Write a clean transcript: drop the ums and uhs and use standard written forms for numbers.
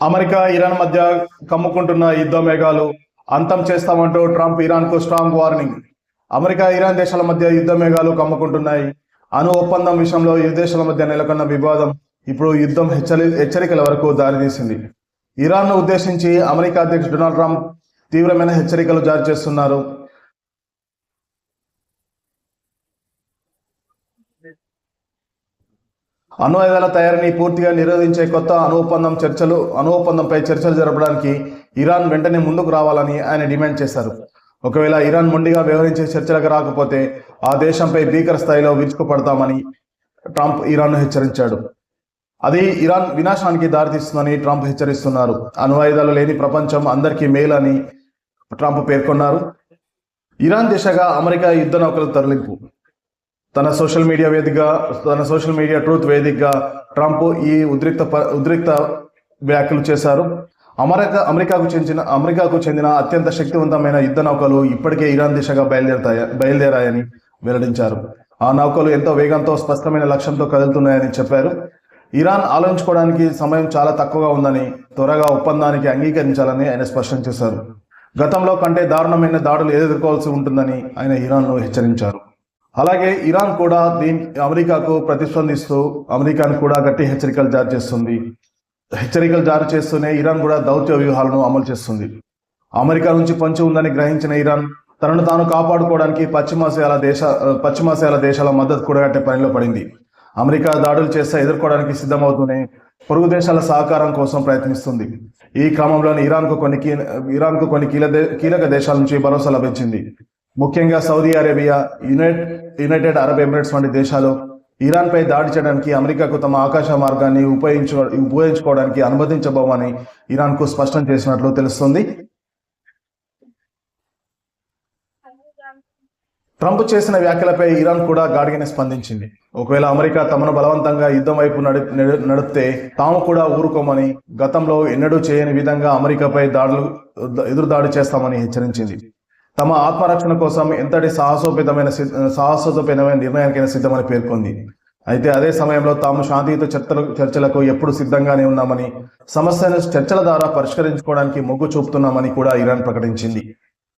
America Iran మధ్య కమ్ముకుంటున్న యుద్ధ మేఘాలు అంతం చేస్తామంటూ ట్రంప్ ఇరాన్కు స్ట్రాంగ్ వార్నింగ్. అమెరికా ఇరాన్ దేశాల మధ్య యుద్ధ మేఘాలు కమ్ముకుంటున్నాయి. అణు ఒప్పందం విషయంలో ఇరు దేశాల మధ్య నెలకొన్న వివాదం ఇప్పుడు యుద్ధం హెచ్చరికల వరకు దారితీసింది. ఇరాన్ను ఉద్దేశించి అమెరికా అధ్యక్షుడు డొనాల్డ్ ట్రంప్ తీవ్రమైన హెచ్చరికలు జారీ చేస్తున్నారు. అణు ఆయుధాల తయారీని పూర్తిగా నిరోధించే కొత్త అణు ఒప్పందంపై చర్చలు జరపడానికి ఇరాన్ వెంటనే ముందుకు రావాలని ఆయన డిమాండ్ చేశారు. ఒకవేళ ఇరాన్ మొండిగా వ్యవహరించే చర్చలకు రాకపోతే ఆ దేశంపై భీకర స్థాయిలో విరుచుకుపడతామని ట్రంప్ ఇరాన్ను హెచ్చరించాడు. అది ఇరాన్ వినాశానికి దారితీస్తుందని ట్రంప్ హెచ్చరిస్తున్నారు. అణు ఆయుధాలు లేని ప్రపంచం అందరికీ మేలని ట్రంప్ పేర్కొన్నారు. ఇరాన్ దిశగా అమెరికా యుద్ధ నౌకల తరలింపు. తన సోషల్ మీడియా ట్రూత్ వేదికగా ట్రంప్ ఈ ఉద్రిక్త వ్యాఖ్యలు చేశారు. అమెరికాకు చెందిన అత్యంత శక్తివంతమైన యుద్ధ నౌకలు ఇప్పటికే ఇరాన్ దిశగా బయలుదేరాయని వెల్లడించారు. ఆ నౌకలు ఎంతో వేగంతో స్పష్టమైన లక్ష్యంతో కదులుతున్నాయని చెప్పారు. ఇరాన్ ఆలోచించుకోవడానికి సమయం చాలా తక్కువగా ఉందని, త్వరగా ఒప్పందానికి అంగీకరించాలని ఆయన స్పష్టం చేశారు. గతంలో కంటే దారుణమైన దాడులు ఎదుర్కోవాల్సి ఉంటుందని ఆయన ఇరాన్ను హెచ్చరించారు. అలాగే ఇరాన్ కూడా అమెరికాకు ప్రతిస్పందిస్తూ అమెరికాను కూడా గట్టి హెచ్చరికలు జారీ చేస్తూనే ఇరాన్ కూడా దౌత్య వ్యూహాలను అమలు చేస్తుంది. అమెరికా నుంచి పొంచి ఉందని గ్రహించిన ఇరాన్ తనను తాను కాపాడుకోవడానికి పశ్చిమాసియాల దేశాల మద్దతు కూడగట్టే పనిలో పడింది. అమెరికా దాడులు చేస్తే ఎదుర్కోవడానికి సిద్ధమవుతూనే పొరుగు దేశాల సహకారం కోసం ప్రయత్నిస్తుంది. ఈ క్రమంలోనే ఇరాన్కు కొన్ని కీలక దేశాల నుంచి భరోసా లభించింది. ముఖ్యంగా Saudi Arabia, United Arab Emirates వంటి దేశాలు ఇరాన్పై దాడి చేయడానికి అమెరికాకు తమ ఆకాశ మార్గాన్ని ఉపయోగించుకోవడానికి అనుమతించబోమని ఇరాన్కు స్పష్టం చేసినట్లు తెలుస్తుంది. ట్రంప్ చేసిన వ్యాఖ్యలపై ఇరాన్ కూడా ఘాటుగానే స్పందించింది. ఒకవేళ అమెరికా తమను బలవంతంగా యుద్ధం వైపు నడిపితే తాము కూడా ఊరుకోమని, గతంలో ఎన్నడూ చేయని విధంగా అమెరికాపై ఎదురుదాడి చేస్తామని హెచ్చరించింది. తమ ఆత్మరక్షణ కోసం ఎంతటి సాహసోపేతమైన నిర్ణయానికైనా సిద్ధమని పేర్కొంది. అయితే అదే సమయంలో తాము శాంతియుత చర్చలకు ఎప్పుడు సిద్ధంగానే ఉన్నామని, సమస్యను చర్చల ద్వారా పరిష్కరించుకోవడానికి మొగ్గు చూపుతున్నామని కూడా ఇరాన్ ప్రకటించింది.